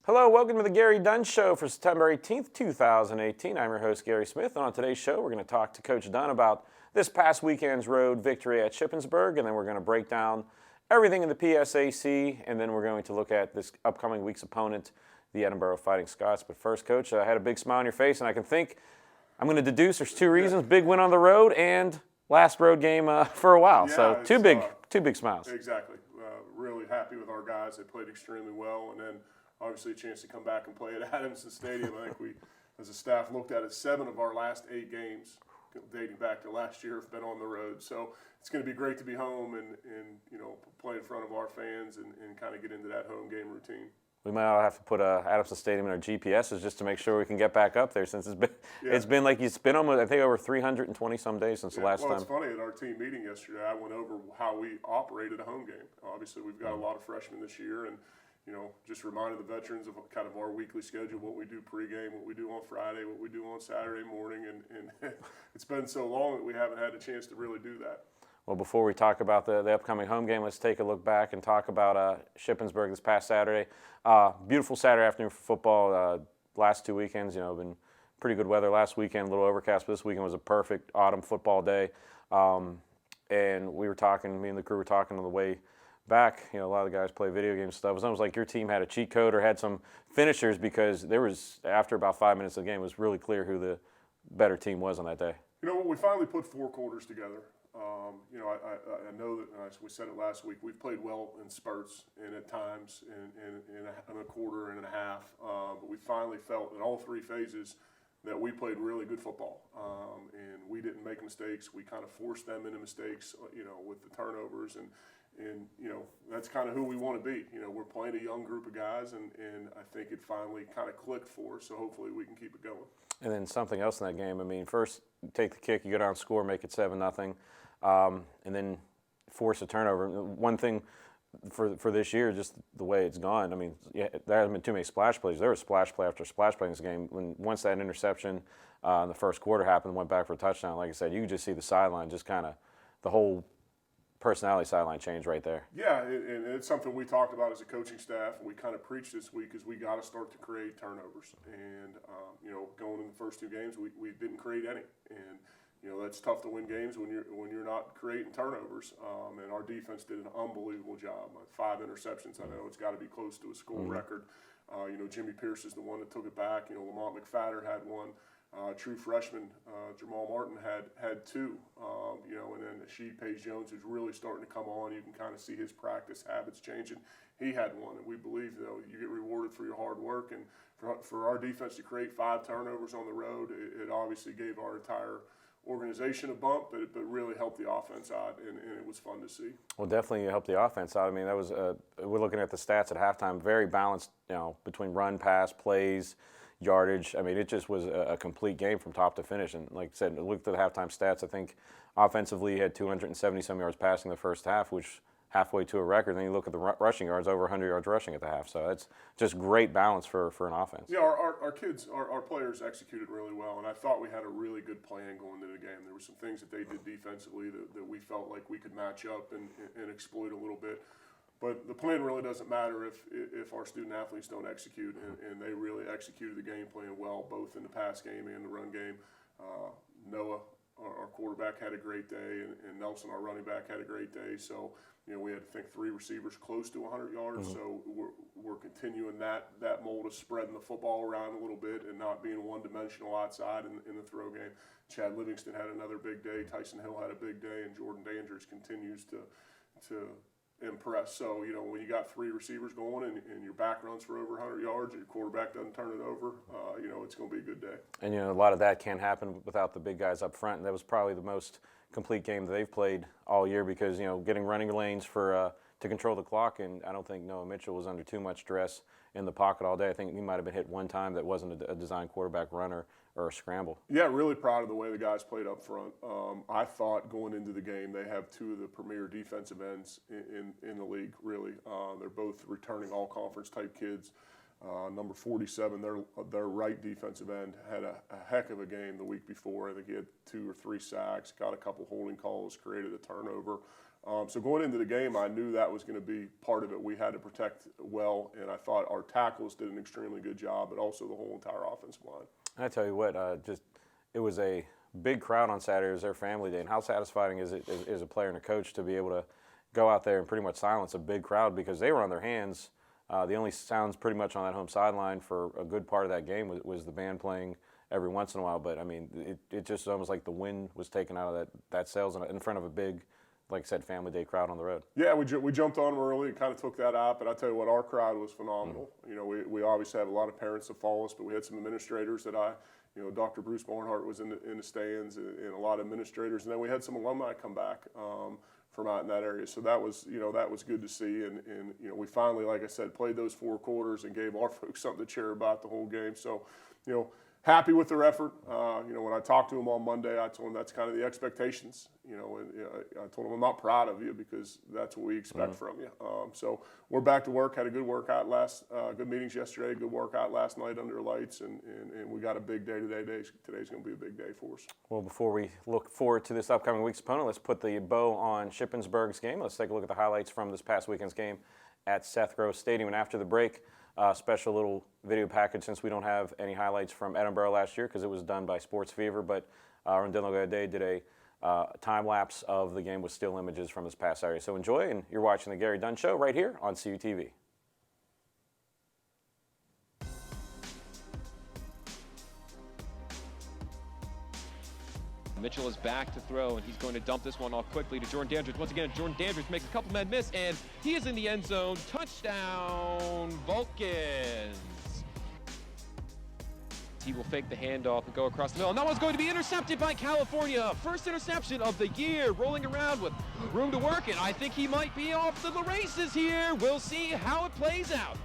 Hello, welcome to the Gary Dunn Show for September 18th, 2018. I'm your host, Gary Smith, and on today's show, we're going to talk to Coach Dunn about this past weekend's road victory at Shippensburg, and then we're going to break down everything in the PSAC, and then we're going to look at this upcoming week's opponent, the Edinburgh Fighting Scots. But first, Coach, I had a big smile on your face, and I can think I'm going to deduce there's two reasons: big win on the road and last road game for a while. Yeah, so two big smiles. Exactly. Really happy with our guys. They played extremely well, and then obviously a chance to come back and play at Adamson Stadium. I think we, as a staff, looked at it. 7 of our last 8 games, dating back to last year, have been on the road. So it's going to be great to be home and play in front of our fans and kind of get into that home game routine. We might all have to put Adamson Stadium in our GPSs just to make sure we can get back up there, since it's been almost, I think, over 320 some days since the last time. Well, it's funny, at our team meeting yesterday, I went over how we operated a home game. Obviously, we've got a lot of freshmen this year, and just reminded the veterans of kind of our weekly schedule, what we do pregame, what we do on Friday, what we do on Saturday morning, and it's been so long that we haven't had a chance to really do that. Well, before we talk about the upcoming home game, let's take a look back and talk about Shippensburg this past Saturday. Beautiful Saturday afternoon for football. Last 2 weekends, been pretty good weather. Last weekend, a little overcast, but this weekend was a perfect autumn football day. And we were talking, me and the crew were talking on the way back. A lot of the guys play video game stuff. It was almost like your team had a cheat code or had some finishers, because there was, after about 5 minutes of the game, it was really clear who the better team was on that day. We finally put 4 quarters together. I know that, as we said it last week, we've played well in spurts and at times in a quarter and a half. But we finally felt in all 3 phases that we played really good football. And we didn't make mistakes. We kind of forced them into mistakes, with the turnovers. And that's kind of who we want to be. We're playing a young group of guys, and I think it finally kind of clicked for us. So hopefully we can keep it going. And then something else in that game. I mean, first you take the kick, you go down, score, make it 7-0. And then force a turnover. One thing for this year, just the way it's gone, I mean, there hasn't been too many splash plays. There was splash play after splash play in this game. Once that interception in the first quarter happened, went back for a touchdown, like I said, you could just see the sideline, just kind of the whole personality sideline change right there. Yeah, and it's something we talked about as a coaching staff, and we kind of preached this week, is we got to start to create turnovers. And, going in the first 2 games, we didn't create any. And that's tough to win games when you're not creating turnovers. And our defense did an unbelievable job. 5 interceptions. I know it's got to be close to a school record. Jimmy Pierce is the one that took it back. Lamont McFadder had 1. True freshman Jamal Martin had 2. And then Sheed Page-Jones, who's really starting to come on. You can kind of see his practice habits changing. He had 1, and we believe, you get rewarded for your hard work. And for our defense to create 5 turnovers on the road, it obviously gave our entire organization a bump, but really helped the offense out, and it was fun to see. Well, definitely helped the offense out. I mean, that was we're looking at the stats at halftime, very balanced, between run, pass, plays, yardage. I mean, it just was a complete game from top to finish. And like I said, looked at the halftime stats. I think offensively, he had 270 some yards passing the first half, which halfway to a record. Then you look at the rushing yards, over 100 yards rushing at the half. So it's just great balance for an offense. Yeah, our kids, our players executed really well, and I thought we had a really good plan going into the game. There were some things that they did defensively that we felt like we could match up and exploit a little bit. But the plan really doesn't matter if our student athletes don't execute, and they really executed the game plan well, both in the pass game and the run game. Noah, our quarterback, had a great day, and Nelson, our running back, had a great day. So, we had, I think, 3 receivers close to 100 yards. So we're continuing that mold of spreading the football around a little bit and not being one-dimensional outside in the throw game. Chad Livingston had another big day. Tyson Hill had a big day, and Jordan Dandridge continues to impress. So, when you got 3 receivers going and your back runs for over 100 yards and your quarterback doesn't turn it over, it's going to be a good day. And, a lot of that can't happen without the big guys up front. And that was probably the most complete game that they've played all year, because, getting running lanes to control the clock. And I don't think Noah Mitchell was under too much stress in the pocket all day. I think he might have been hit 1 time that wasn't a design quarterback run or a scramble. Yeah, really proud of the way the guys played up front. I thought going into the game they have 2 of the premier defensive ends in the league, really. They're both returning all-conference type kids. Number 47, their right defensive end, had a heck of a game the week before. I think he had 2 or 3 sacks, got a couple holding calls, created a turnover. So going into the game, I knew that was going to be part of it. We had to protect well, and I thought our tackles did an extremely good job, but also the whole entire offensive line. I tell you what, it was a big crowd on Saturday. It was their family day, and how satisfying is it as a player and a coach to be able to go out there and pretty much silence a big crowd because they were on their hands. The only sounds pretty much on that home sideline for a good part of that game was the band playing every once in a while. But I mean, it just almost like the wind was taken out of that sails in front of a big, like I said, family day crowd on the road. Yeah, we jumped on them early and kind of took that out. But I tell you what, our crowd was phenomenal. You know, we obviously have a lot of parents that follow us, but we had some administrators that Dr. Bruce Barnhart was in the stands, and a lot of administrators, and then we had some alumni come back from out in that area. So that was good to see, and we finally, like I said, played those 4 quarters and gave our folks something to cheer about the whole game. So, happy with their effort. When I talked to them on Monday, I told them that's kind of the expectations. And I told them I'm not proud of you because that's what we expect from you. So we're back to work. Had a good workout good meetings yesterday. Good workout last night under lights, and we got a big day today. Today's going to be a big day for us. Well, before we look forward to this upcoming week's opponent, let's put the bow on Shippensburg's game. Let's take a look at the highlights from this past weekend's game at Seth Gross Stadium. And after the break, special little video package since we don't have any highlights from Edinburgh last year because it was done by Sports Fever, but Rondinlo Day did a time lapse of the game with still images from this past Saturday. So enjoy, and you're watching the Gary Dunn Show right here on CUTV. Mitchell is back to throw, and he's going to dump this one off quickly to Jordan Dandridge. Once again, Jordan Dandridge makes a couple men miss, and he is in the end zone. Touchdown, Vulcans. He will fake the handoff and go across the middle. And that one's going to be intercepted by California. First interception of the year, rolling around with room to work, and I think he might be off to the races here. We'll see how it plays out.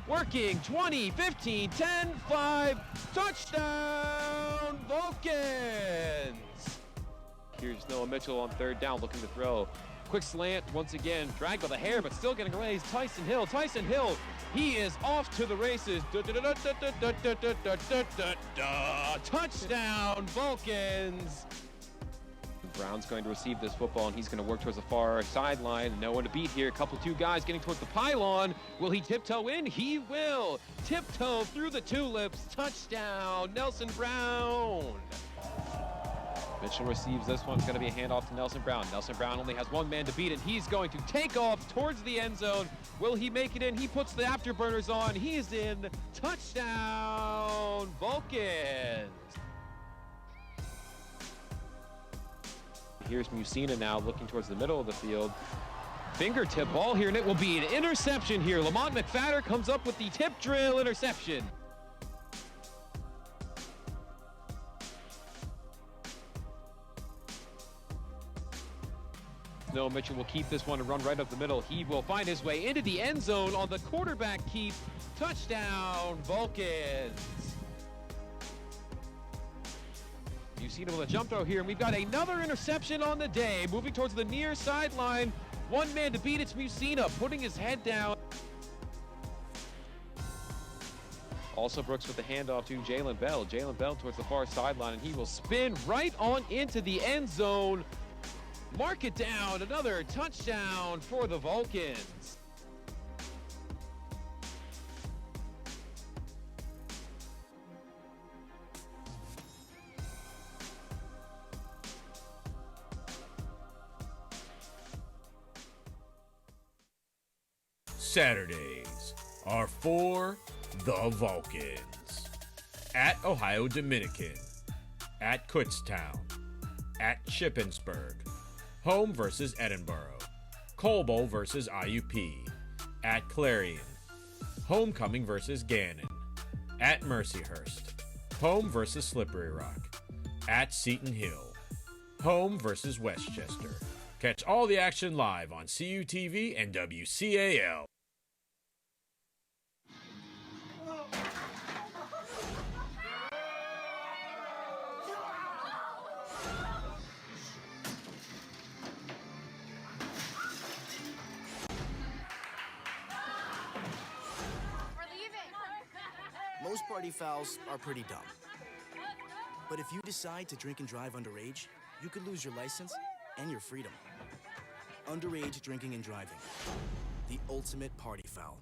Working 20, 15, 10, 5, touchdown, Vulcans! Here's Noah Mitchell on 3rd down, looking to throw. Quick slant, once again, dragged by the hair, but still getting away. Is Tyson Hill. Tyson Hill, he is off to the races. Touchdown, Vulcans! Brown's going to receive this football, and he's going to work towards the far sideline. No one to beat here. Two guys getting towards the pylon. Will he tiptoe in? He will. Tiptoe through the tulips. Touchdown, Nelson Brown. Mitchell receives this one. It's going to be a handoff to Nelson Brown. Nelson Brown only has one man to beat, and he's going to take off towards the end zone. Will he make it in? He puts the afterburners on. He is in. Touchdown, Vulcans. Here's Musina now looking towards the middle of the field. Fingertip ball here, and it will be an interception here. Lamont McFadder comes up with the tip drill interception. Noah Mitchell will keep this one and run right up the middle. He will find his way into the end zone on the quarterback keep. Touchdown, Vulcans. You see him with a jump throw here, and we've got another interception on the day. Moving towards the near sideline. One man to beat, it's Musina, putting his head down. Also Brooks with the handoff to Jalen Bell. Jalen Bell towards the far sideline, and he will spin right on into the end zone. Mark it down, another touchdown for the Vulcans. Saturdays are for the Vulcans. At Ohio Dominican, at Kutztown, at Shippensburg, home versus Edinburgh, Coldbowl versus IUP, at Clarion, Homecoming versus Gannon, at Mercyhurst, home versus Slippery Rock, at Seton Hill, home versus Westchester. Catch all the action live on CUTV and WCAL. Most party fouls are pretty dumb. But if you decide to drink and drive underage, you could lose your license and your freedom. underage drinking and driving. The ultimate party foul.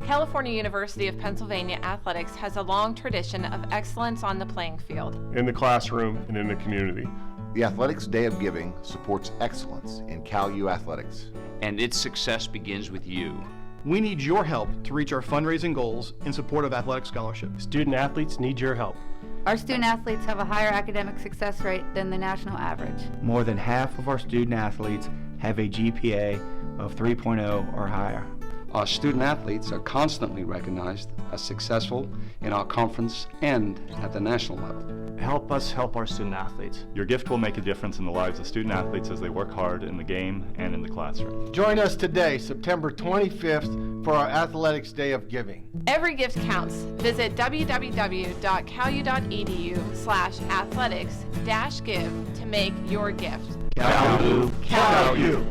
California University of Pennsylvania athletics has a long tradition of excellence on the playing field. In the classroom and in the community. The Athletics Day of Giving supports excellence in Cal U athletics. And its success begins with you. We need your help to reach our fundraising goals in support of athletic scholarship. Student athletes need your help. Our student athletes have a higher academic success rate than the national average. More than half of our student athletes have a GPA of 3.0 or higher. Our student athletes are constantly recognized as successful in our conference and at the national level. Help us help our student athletes. Your gift will make a difference in the lives of student athletes as they work hard in the game and in the classroom. Join us today, September 25th, for our Athletics Day of Giving. Every gift counts. Visit www.calu.edu/athletics-give to make your gift. Cal U.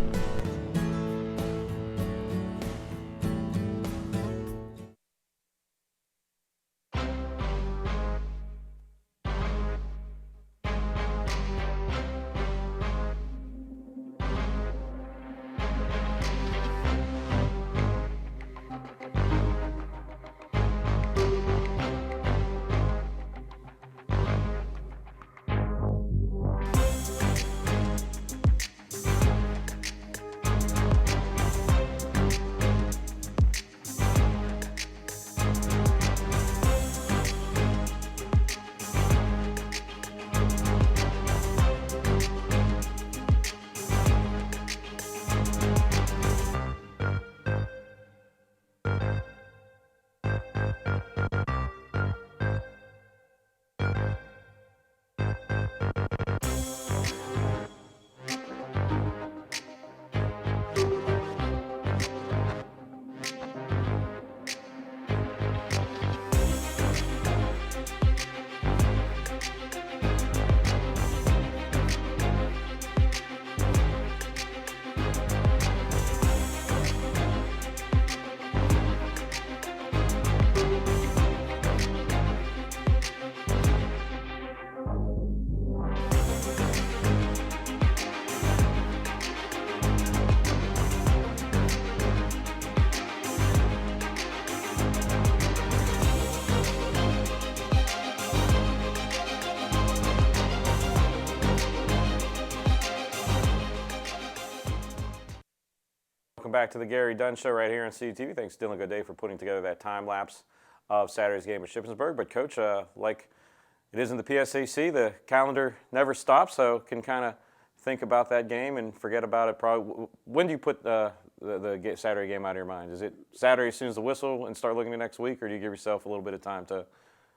Welcome back to the Gary Dunn Show right here on CTV. Thanks, Dylan Goday, for putting together that time lapse of Saturday's game at Shippensburg. But, Coach, like it is in the PSAC, the calendar never stops, so can kind of think about that game and forget about it. Probably. When do you put the Saturday game out of your mind? Is it Saturday as soon as the whistle and start looking at next week, or do you give yourself a little bit of time to?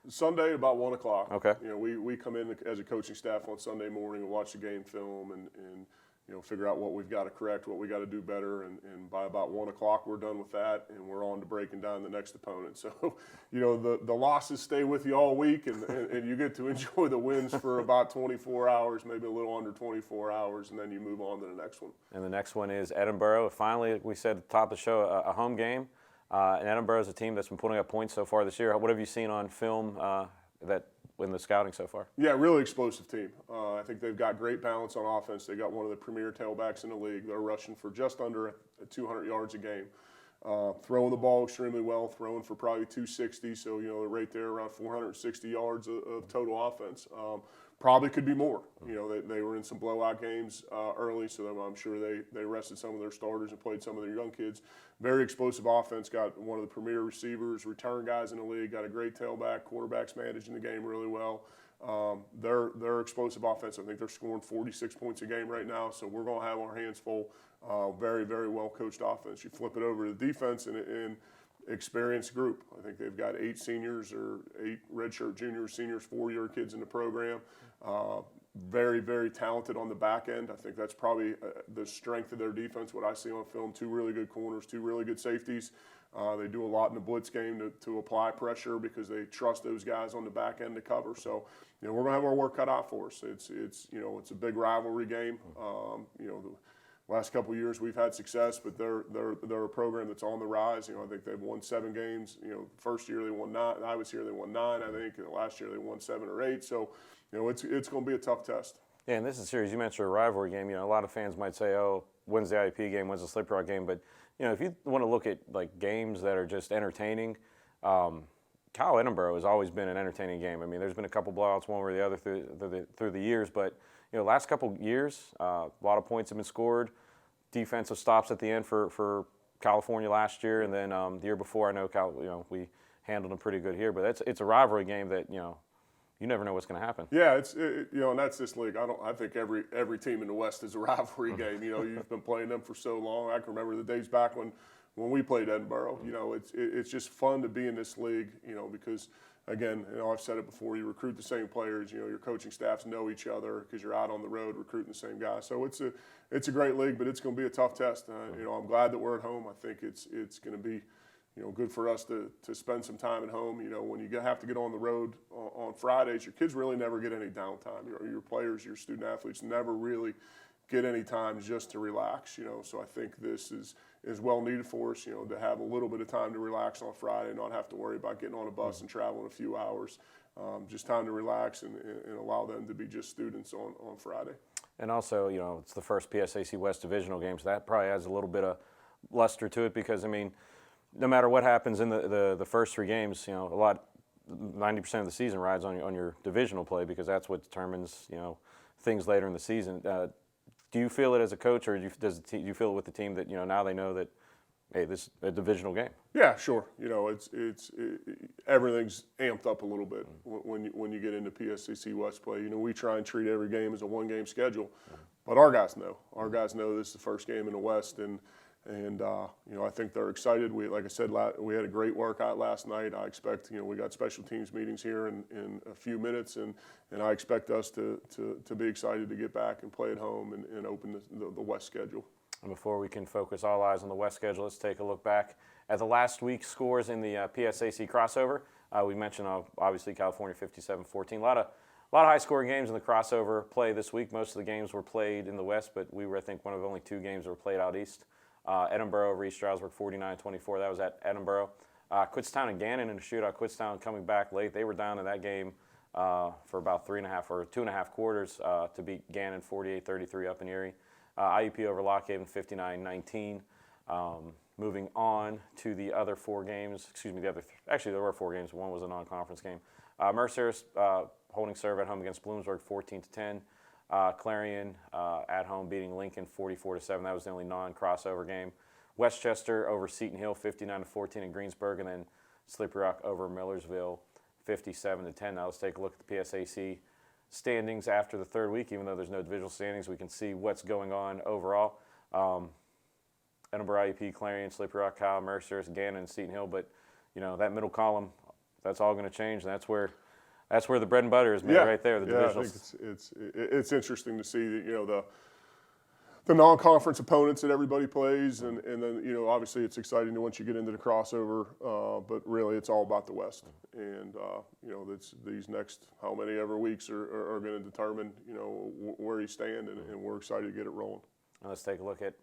Sunday about 1 o'clock. Okay. You know, we come in as a coaching staff on Sunday morning and watch the game film and you know, figure out what we've got to correct, what we got to do better, and by about 1 o'clock we're done with that, and we're on to breaking down the next opponent. So, you know, the losses stay with you all week, and you get to enjoy the wins for about 24 hours, maybe a little under 24 hours, and then you move on to the next one. And the next one is Edinboro. Finally, we said at the top of the show, a home game. And Edinboro is a team that's been putting up points so far this year. What have you seen on film that in the scouting so far? Yeah, really explosive team. I think they've got great balance on offense. They got one of the premier tailbacks in the league. They're rushing for just under 200 yards a game. Throwing the ball extremely well, throwing for probably 260. So, you know, they're right there around 460 yards of total offense. Probably could be more. You know, they were in some blowout games early, so I'm sure they rested some of their starters and played some of their young kids. Very explosive offense, got one of the premier receivers, return guys in the league, got a great tailback, quarterback's managing the game really well. They're explosive offense. I think they're scoring 46 points a game right now, so we're going to have our hands full. Very, very well coached offense. You flip it over to the defense, and experienced group. I think they've got 8 seniors or 8 redshirt juniors, seniors, 4-year kids in the program. Very, very talented on the back end. I think that's probably the strength of their defense, what I see on film. 2 really good corners, 2 really good safeties. They do a lot in the blitz game to apply pressure because they trust those guys on the back end to cover. So, we're going to have our work cut out for us. It's a big rivalry game. The last couple of years we've had success, but they're a program that's on the rise. I think they've won 7 games. First year they won 9. I was here, they won 9. I think last year they won 7 or 8. So, it's going to be a tough test. Yeah, and this is serious. You mentioned a rivalry game. A lot of fans might say, "Oh, when's the IUP game? When's the Slippery Rock game?" But if you want to look at like games that are just entertaining, Kyle Edinburgh has always been an entertaining game. I mean, there's been a couple blowouts, one or the other through the years, but last couple years, a lot of points have been scored. Defensive stops at the end for California last year, and then the year before, I know we handled them pretty good here. But it's a rivalry game that you never know what's going to happen. Yeah, and that's this league. I think every team in the West is a rivalry game. You've been playing them for so long. I can remember the days back when we played Edinboro. It's just fun to be in this league. Because again, I've said it before. You recruit the same players. Your coaching staffs know each other because you're out on the road recruiting the same guys. So it's a great league, but it's going to be a tough test. I'm glad that we're at home. I think it's going to be good for us to spend some time at home. When you have to get on the road on Fridays, your kids really never get any downtime. Your players, your student athletes never really get any time just to relax. So I think this is well needed for us. To have a little bit of time to relax on Friday, not have to worry about getting on a bus and traveling a few hours. Just time to relax and allow them to be just students on Friday. And also, it's the first PSAC West divisional game, so that probably adds a little bit of luster to it because, no matter what happens in the first 3 games, 90% of the season rides on your divisional play because that's what determines, things later in the season. Do you feel it as a coach, or do you feel it with the team that now they know that, hey, this is a divisional game? Yeah, sure. Everything's amped up a little bit when you get into PSAC West play. We try and treat every game as a 1-game schedule, but our guys know. Our guys know this is the first game in the West, and I think they're excited. Like I said, we had a great workout last night. I expect, we got special teams meetings here in a few minutes, and I expect us to be excited to get back and play at home and open the West schedule. And before we can focus all eyes on the West schedule, let's take a look back at the last week's scores in the PSAC crossover. We mentioned, obviously, California 57-14. A lot of high-scoring games in the crossover play this week. Most of the games were played in the West, but we were, I think, one of only 2 games that were played out East. Edinboro over East Stroudsburg 49-24. That was at Edinboro. Kutztown and Gannon in a shootout. Kutztown coming back late. They were down in that game for about 3.5 or 2.5 quarters to beat Gannon 48-33 up in Erie. IUP over Lock Haven 59-19. Moving on to the other 4 games. Actually, there were 4 games. One was a non-conference game. Mercer holding serve at home against Bloomsburg 14-10. Clarion at home beating Lincoln 44-7. That was the only non-crossover game. Westchester over Seton Hill 59-14 in Greensburg, and then Slippery Rock over Millersville 57-10. Now let's take a look at the PSAC standings after the 3rd week. Even though there's no divisional standings, we can see what's going on overall. Edinburgh, IUP, Clarion, Slippery Rock, Kyle, Mercer, Gannon, and Seton Hill. But that middle column, that's all going to change, and that's where the bread and butter is made right there. The divisionals. I think it's interesting to see the non-conference opponents that everybody plays, and then obviously it's exciting once you get into the crossover. But really, it's all about the West, and these next how many ever weeks are going to determine where you stand, and we're excited to get it rolling. Now let's take a look at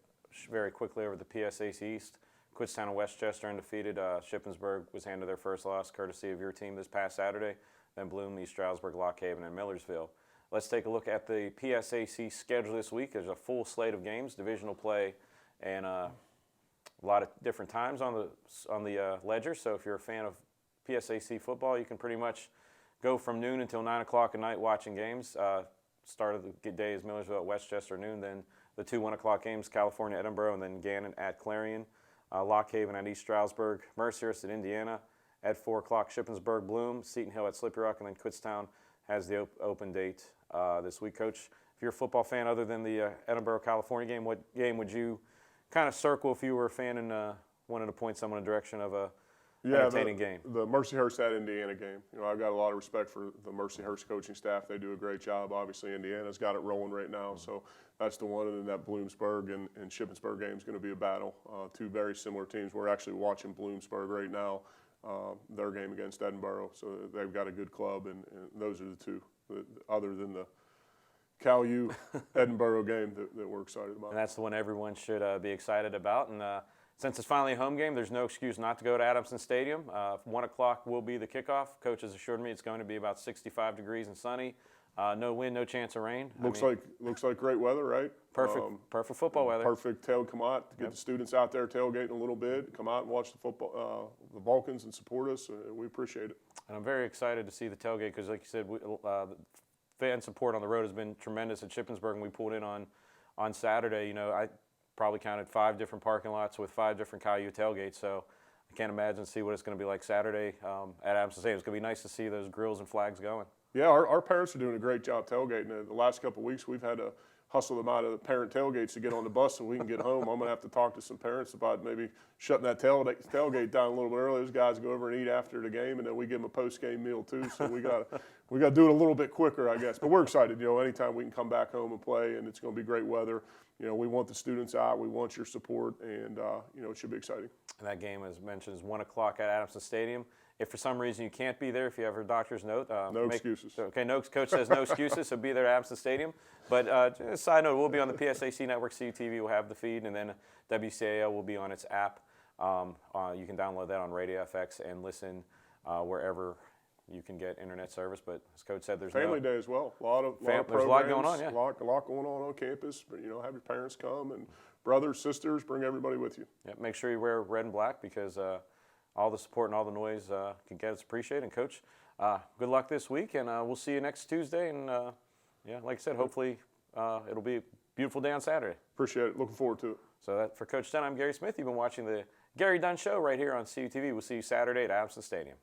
very quickly over the PSAC East. Kutztown and Westchester undefeated. Shippensburg was handed their first loss, courtesy of your team this past Saturday. Then Bloom, East Stroudsburg, Lock Haven, and Millersville. Let's take a look at the PSAC schedule this week. There's a full slate of games, divisional play, and a lot of different times on the ledger. So if you're a fan of PSAC football, you can pretty much go from noon until 9 o'clock at night watching games. Start of the day is Millersville at Westchester noon, then the 2 1 o'clock games, California, Edinboro, and then Gannon at Clarion. Lock Haven at East Stroudsburg, Mercer at Indiana. At 4 o'clock, Shippensburg, Bloom, Seton Hill at Slippery Rock, and then Kutztown has the open date this week. Coach, if you're a football fan other than the Edinboro, California game, what game would you kind of circle if you were a fan and wanted to point someone in the direction of entertaining game. The Mercyhurst at Indiana game. You know, I've got a lot of respect for the Mercyhurst coaching staff. They do a great job. Obviously, Indiana's got it rolling right now, so that's the one. And then that Bloomsburg and Shippensburg game is going to be a battle. Two very similar teams. We're actually watching Bloomsburg right now, their game against Edinburgh. So they've got a good club, and those are the two, other than the Cal U Edinburgh game that we're excited about. And that's the one everyone should be excited about. And since it's finally a home game, there's no excuse not to go to Adamson Stadium. 1 o'clock will be the kickoff. Coach has assured me it's going to be about 65 degrees and sunny. No wind, no chance of rain. Looks like great weather, right? Perfect football weather. Perfect come out to get the students out there tailgating a little bit. Come out and watch the football, the Vulcans, and support us. We appreciate it. And I'm very excited to see the tailgate because, like you said, fan support on the road has been tremendous at Shippensburg, and we pulled in on Saturday. You know, I probably counted 5 different parking lots with 5 different Caillou tailgates, so I can't imagine see what it's going to be like Saturday at Adamson Stadium. It's going to be nice to see those grills and flags going. Yeah, our parents are doing a great job tailgating. The last couple of weeks, we've had to hustle them out of the parent tailgates to get on the bus so we can get home. I'm going to have to talk to some parents about maybe shutting that tailgate down a little bit early. Those guys go over and eat after the game, and then we give them a post-game meal too. So we got to do it a little bit quicker, I guess. But we're excited. You know, anytime we can come back home and play, and it's going to be great weather. You know, we want the students out. We want your support, and you know, it should be exciting. And that game, as mentioned, is 1 o'clock at Adamson Stadium. If for some reason you can't be there, if you have a doctor's note, no excuses. Okay, coach says no excuses, so be there at Adamson Stadium. But just a side note, we'll be on the PSAC network. CUTV will have the feed, and then WCAL will be on its app. You can download that on Radio FX and listen wherever you can get internet service. But as Coach said, there's Family Day as well. A lot of programs, there's a lot going on. Yeah, a lot going on campus. But you know, have your parents come and brothers, sisters, bring everybody with you. Yeah, make sure you wear red and black because all the support and all the noise can get us appreciated. And Coach, good luck this week, and we'll see you next Tuesday. And yeah, like I said, hopefully it'll be a beautiful day on Saturday. Appreciate it. Looking forward to it. So that for Coach Dunn, I'm Gary Smith. You've been watching the Gary Dunn Show right here on CUTV. We'll see you Saturday at Adamson Stadium.